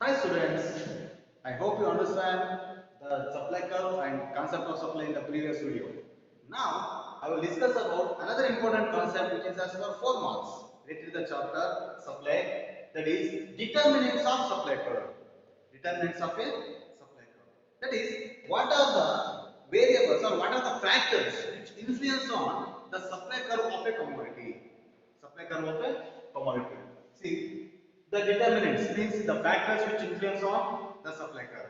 Hi students, I hope you understand the supply curve and concept of supply in the previous video. Now I will discuss about another important concept which is as per 4 marks related to the chapter supply, that is determinants of supply curve. Determinants of a supply curve. That is, what are the variables or what are the factors which influence on the supply curve of a commodity. Supply curve of a commodity. See, the determinants means the factors which influence on the supply curve.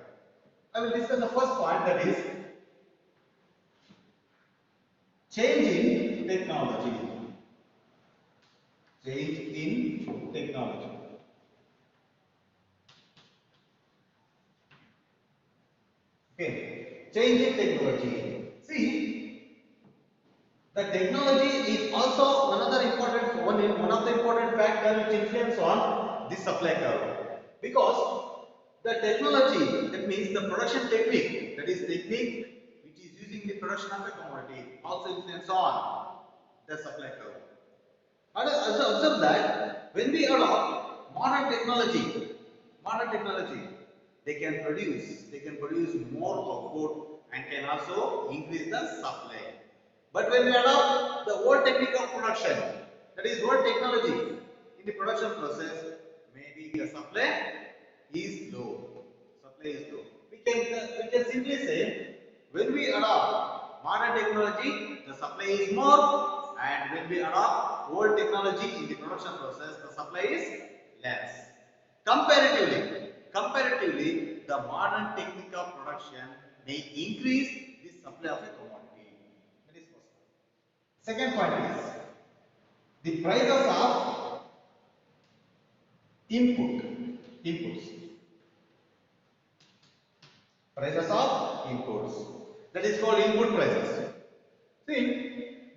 I will discuss the first point, that is change in technology. Change in technology. Okay. Change in technology. See, the technology is also another important one of the important factor which influence on this supply curve, because the technology, that means the production technique, that is technique which is using the production of a commodity, also influence on the supply curve. And also observe that when we adopt modern technology, they can produce more output and can also increase the supply. But when we adopt the old technique of production, that is old technology in the production process, maybe the supply is low. Supply is low. We can simply say, when we adopt modern technology, the supply is more, and when we adopt old technology in the production process, the supply is less. Comparatively, the modern technique of production may increase the supply of a commodity. That is first point. Second point is the prices of inputs. Prices of inputs. That is called input prices. See,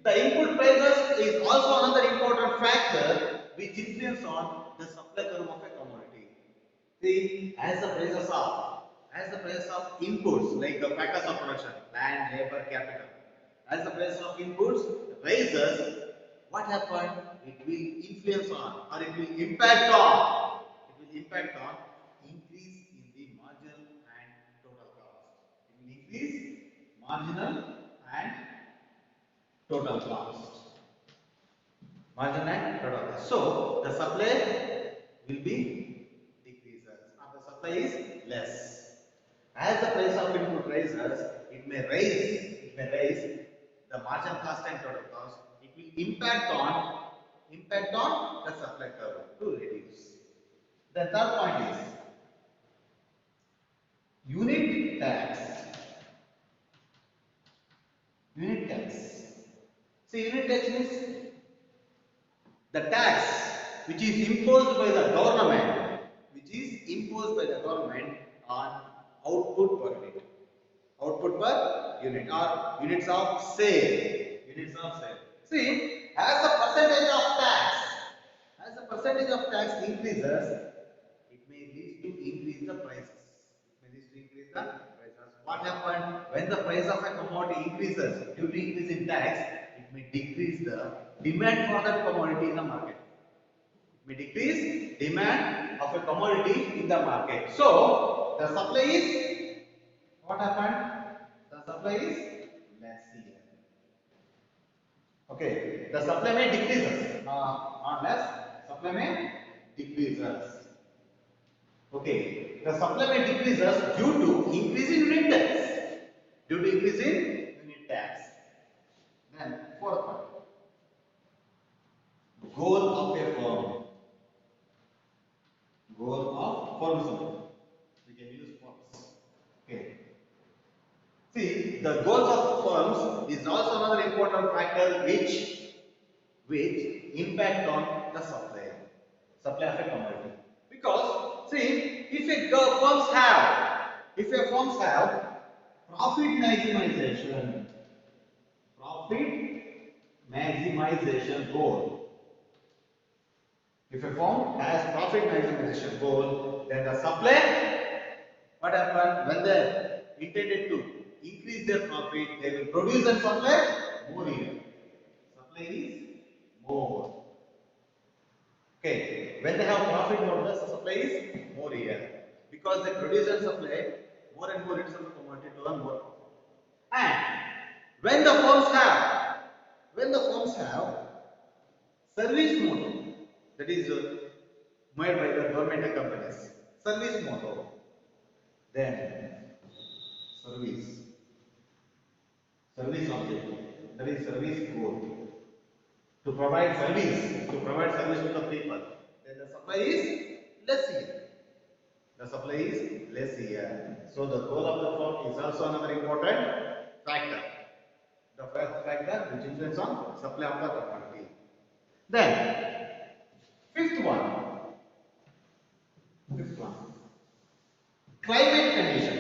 the input prices is also another important factor which influence on the supply curve of a commodity. See, as the prices of inputs, like the factors of production, land, labor, capital, as the price of inputs rises, what happens? It will influence on, or it will impact on, increase in the marginal and total cost. It will increase marginal and total cost. Marginal and total cost. So the supply will be decreases, or the supply is less. As the price of input rises, it may raise the marginal cost and total cost. It will impact on the supply curve to reduce. The third point is unit tax. Unit tax. See, unit tax means the tax which is imposed by the government, on output per unit, or units of sale. See, as the percentage of tax increases, it may lead to increase the prices. What happened when the price of a commodity increases due to increase in tax? It may decrease the demand for that commodity in the market. It may decrease demand of a commodity in the market. So the supply is, what happened? The supply is less here. Okay, the supply may decreases, not less. Supply may decreases. Okay, the supply may decreases due to increase in unit tax. Then fourth point, goal of a firm. Goal of firms. We can use firms. Okay. See, the goals of firms is also another important factor which impact on the supply of a commodity. Because see, if a firms have profit maximization goal. If a firm has profit maximization goal, then the supply, what happens when they intended to increase their profit, they will produce and supply more here. Supply is more. Okay, when they have profit more, the supply is more here. because they produce and supply more and more units of the commodity to earn more profit. And when the firms have, when the firms have service model, that is made by the government and companies, service model, then service, service objective, that is service goal, to provide service to the people, then the supply is less here. The supply is less here. So the goal of the firm is also another important factor. The first factor which influence on supply of the commodity. Then fifth one, fifth one, climate condition.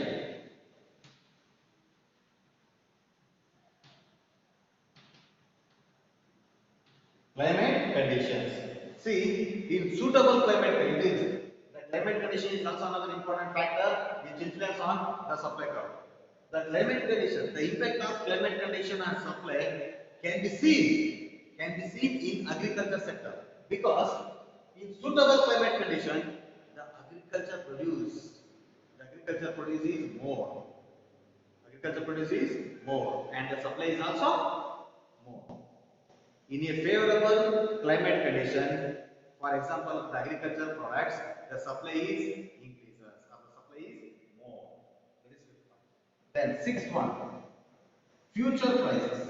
Climate conditions. See, in suitable climate conditions, the climate condition is also another important factor which influence on the supply curve. The climate condition, the impact of climate condition on supply can be seen in agriculture sector, because in suitable climate condition, the agriculture produces more. Agriculture produces more, and the supply is also more. In a favorable climate condition, for example, the agricultural products, the supply is increases or the supply is more. That is fifth one. Then sixth one, future prices.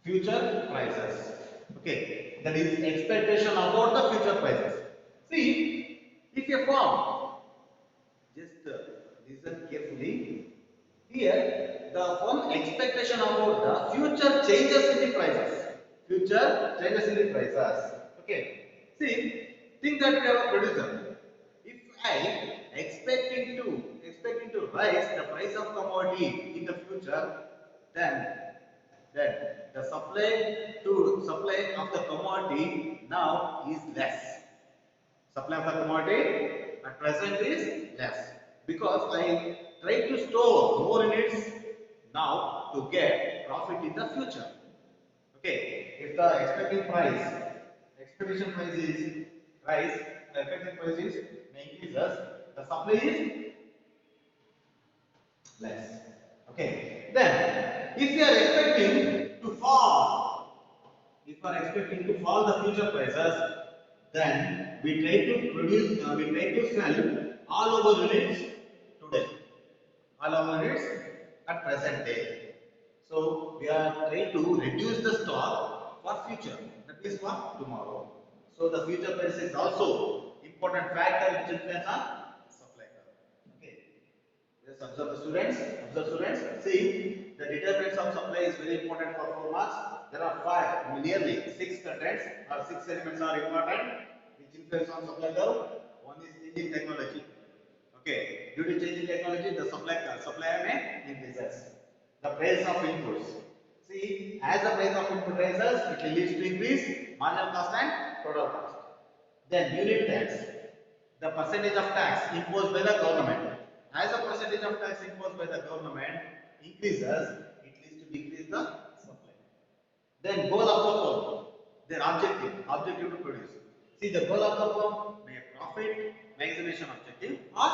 Future prices. Okay, that is expectation about the future prices. See, if a firm, just listen carefully. Here, the firm expectation about the future changes in the prices. Future changes in the prices. Okay. See, think that we have a producer. If I expecting to rise the price of commodity in the future, then then the supply of the commodity now is less. Supply of the commodity at present is less, because I try to store more units now to get profit in the future. Okay, if the expectation price is rise, the expected price is increases, the supply is less. Okay, then if you are expecting to fall, if we are expecting to fall the future prices, then we try to we try to sell all over units today, all over units at present day. So we are trying to reduce the stock for future, that is for tomorrow. So the future price is also important factor which influence on supply curve. Okay. Yes, observe the students. Observe students. See, the determinants of supply is very important for 4 marks. There are five, nearly six contents or six elements are important which influence on supply curve. One is changing technology. Okay, due to changing technology, the supply may increases. The price of inputs. See, as the price of input rises, it will lead to increase marginal cost and total cost. Then unit tax, the percentage of tax imposed by the government. As the percentage of tax imposed by the government increases, it leads to decrease the supply. Then goal of the firm, their objective to produce. See, the goal of the firm may profit maximization objective or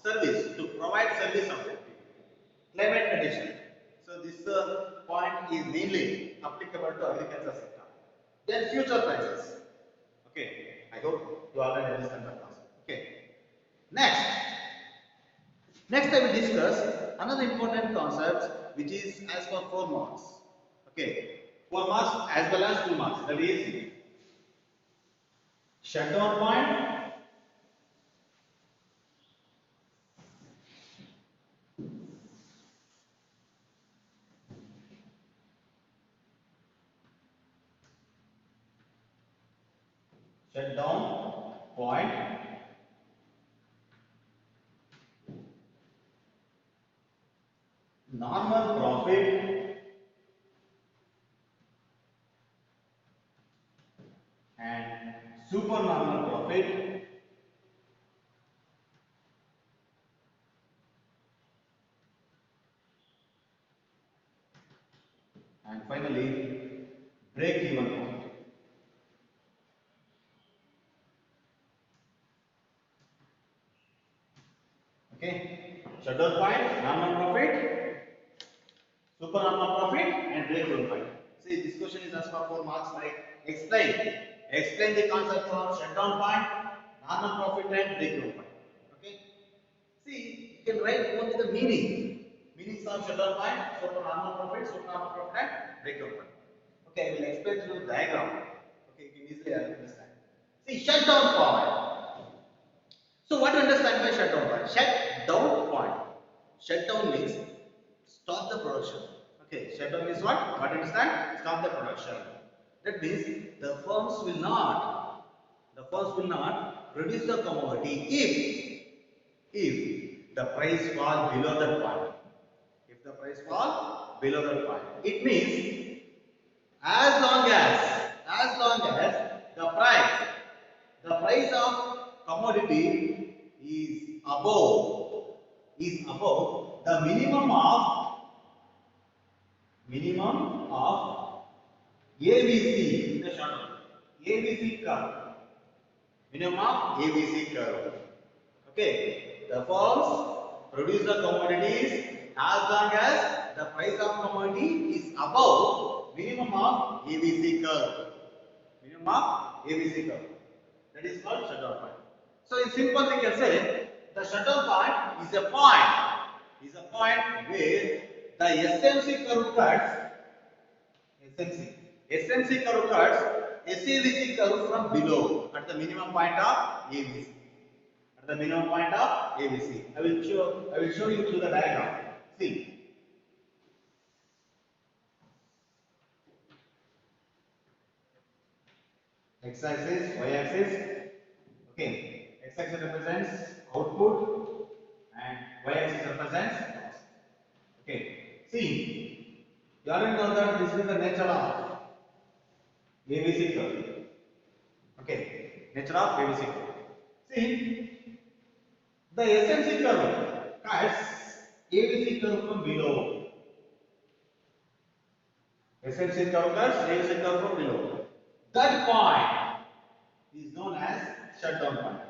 service, to provide service objective. Climate condition. So this point is mainly applicable to agriculture sector. Then future prices. Okay, I hope you already understand the concept. Okay. Next, next I will discuss another important concept which is as for 4 marks. Okay, 4 marks as well as 2 marks. That is shutdown point, shutdown point, normal profit and supernormal profit, and finally break even point. Okay. Shutdown point, normal profit, supernormal profit, and break-even point. See, this question is asked for 4 marks. Like explain the concept of shutdown point, normal profit, and break-even point. Okay. See, you can write only the meanings of shutdown point, supernormal profit, and break-even point. Okay, I will explain through the diagram. Okay, you can easily understand. See, shutdown point. So, what to understand by shutdown point? Shutdown point. Shutdown means stop the production. Okay, shutdown means what? What understand? Stop the production. That means the firms will not produce the commodity if the price fall below that point. If the price fall below that point, it means as long as the price of commodity is above the minimum of ABC in the short run. ABC curve. Minimum of ABC curve. Okay. The firms produce the commodities as long as the price of commodity is above minimum of ABC curve. Minimum of ABC curve. That is called shutdown point. So in simple we can say the shutdown point is a point where the SMC curve cuts SMC curve cuts SAVC curve from below at the minimum point of ABC. At the minimum point of ABC. I will show you through the diagram. See. X axis, Y axis. Okay. X axis represents output and Y axis represents cost. Okay. See. You already know that this is the nature of ABC curve. Okay. Nature of ABC curve. See. The SMC curve cuts ABC curve from below. SMC curve cuts ABC curve from below. That point is known as shutdown point.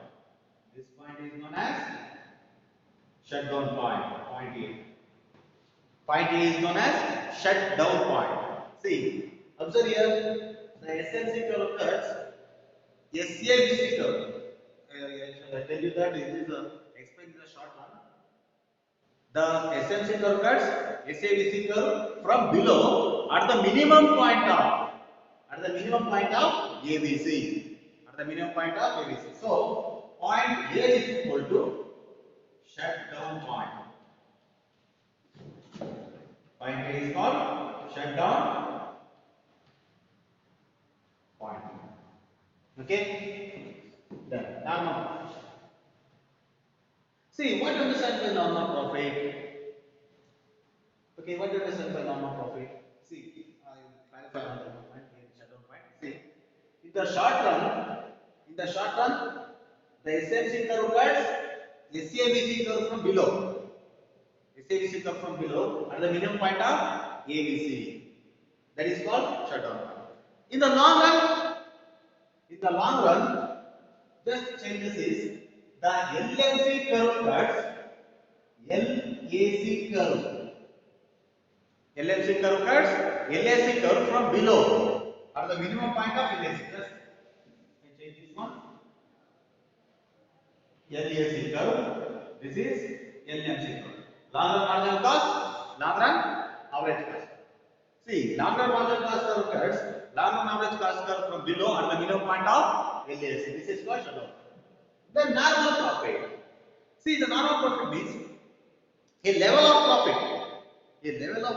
This point is known as shutdown point. Point A. Point A is known as shutdown point. See, observe here. The SMC curve cuts SABC curve. I tell you that this is explained in the short run. The SMC curve cuts SABC curve from below at the minimum point of ABC. At the minimum point of ABC. So point A is equal to shutdown point. Point A is called shutdown point. Okay. Done. Normal. See, what do you understand by normal profit? Okay, what do you understand by normal profit? See, I will clarify another point here, shutdown point. See, in the short run, the SMC curve cuts SABC curve from below. SABC curve from below at the minimum point of ABC. That is called shutdown point. In the long run, just changes is the LMC curve cuts LAC curve. LMC curve cuts LAC curve from below at the minimum point of LAC. Just change this one. LAC curve. This is LMC curve. Long run marginal cost, long run average cost. See, long run marginal cost curve cuts long run average cost curve from below at the minimum point of LAC. This is called shutdown. Then normal profit. See, the normal profit means a level of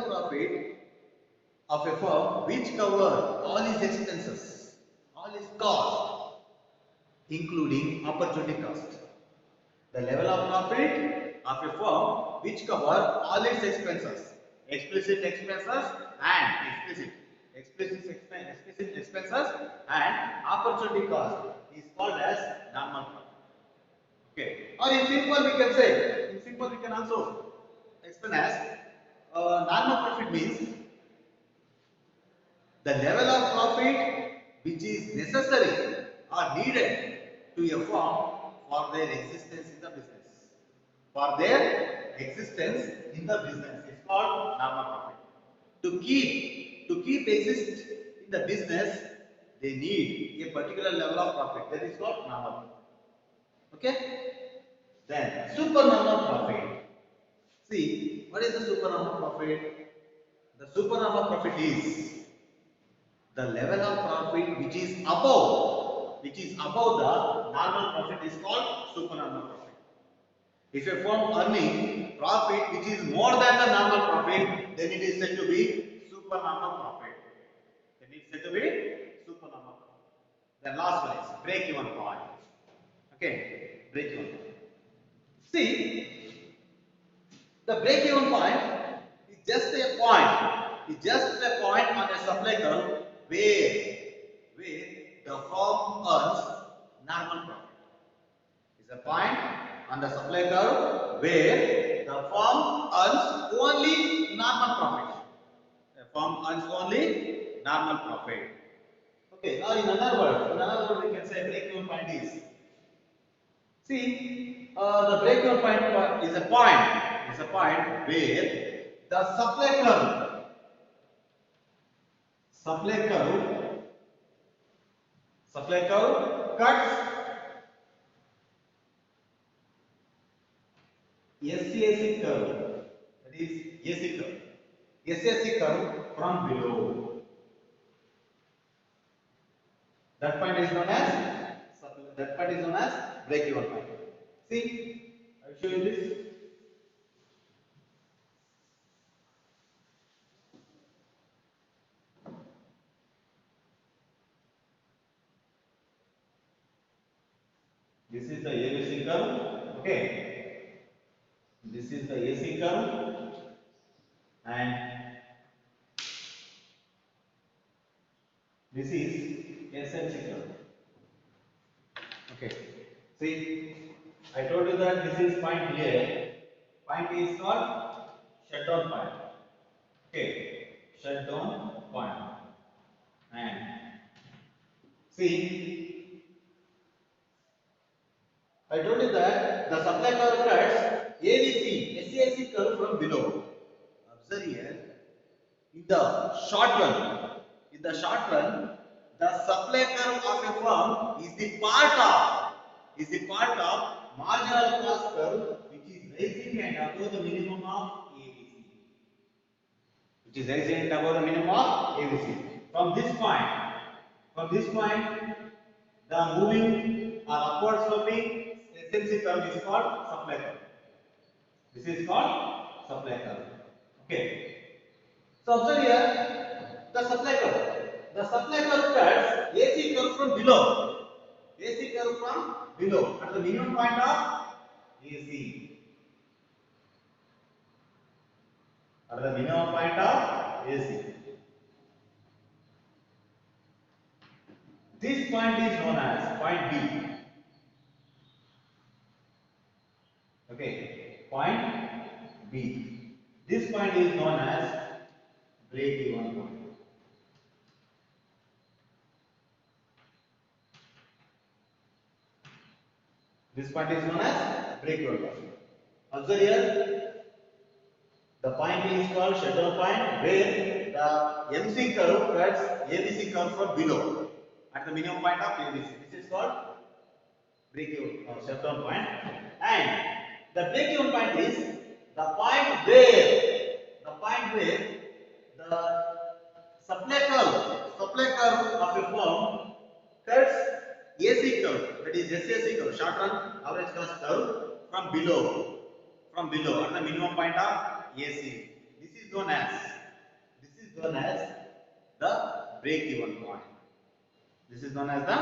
profit of a firm which cover all its expenses, all its cost, including opportunity cost. The level of profit of a firm which cover all its expenses, explicit expenses and explicit expenses and opportunity cost is called as normal profit. Okay. Or in simple we can also explain as normal profit means the level of profit which is necessary or needed to a firm for their existence in the business. for their existence in the business. It's called normal profit. To keep exist in the business, they need a particular level of profit. That is called normal profit. Okay? Then supernormal profit. See, what is the supernormal profit? The supernormal profit is the level of profit which is above the normal profit is called supernormal profit. If a firm earning profit which is more than the normal profit, then it is said to be supernormal profit. Then it is said to be supernormal profit. The last one is break-even point. Okay, break-even point. See, the break-even point is just a point. It's just a point on a supply curve where the firm earns normal profit. It's a point on the supply curve where the firm earns only normal profit. The firm earns only normal profit. Okay, now in another word we can say break-even point is. See, the break-even point is a point where the supply curve cuts SCAC curve, that is AC curve, SCAC curve from below. That point is known as break-even point. See, I will show you this. This is the ABC curve. Okay, this is the AC curve, and this is SLC curve. Okay. See, I told you that this is point here. Point is called shutdown point. Okay, shutdown point. And see, I told you that the supply curve cuts SCAC curve from below. Observe here. In the short run, the supply curve of a firm is the part of marginal cost curve which is rising and above the minimum of ABC. Which is rising and above the minimum of ABC. From this point, the moving or upward sloping SMC curve is called supply curve. This is called supply curve. Okay. So observe here the supply curve. The supply curve cuts AC curve from below. AC curve from below at the minimum point of AC. At the minimum point of AC. This point is known as point B. Okay, point B. This point is known as break-even point. This point is known as break-even point. Observe here, the point is called shutdown point where the MC curve cuts ABC curve from below at the minimum point of ABC. This is called break-even shutdown point. And the break-even point is the point where the supply curve of a firm cuts AC curve, that is SAC curve, short run average cost curve from below at the minimum point of AC. This is known as the break-even point. This is known as the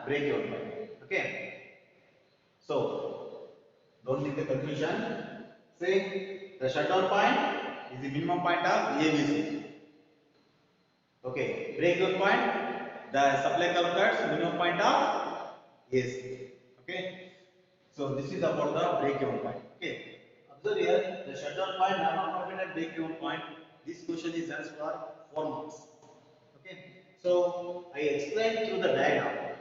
break-even point. Okay. So don't make the confusion. Say the shutdown point is the minimum point of ABC. Okay. Break-even point, the supply curve cuts minimum point of AC. Okay. So this is about the break-even point. Okay. Observe here the shutdown point, normal profit and break-even point. This question is asked for 4 marks. Okay. So I explained through the diagram.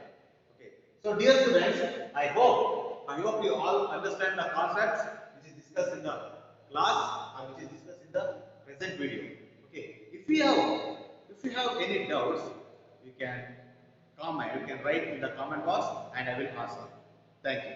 Okay. So dear students, I hope you all understand the concepts which is the class which is discussed in the present video. Okay, if you have any doubts, you can comment, you can write in the comment box and I will answer. Thank you.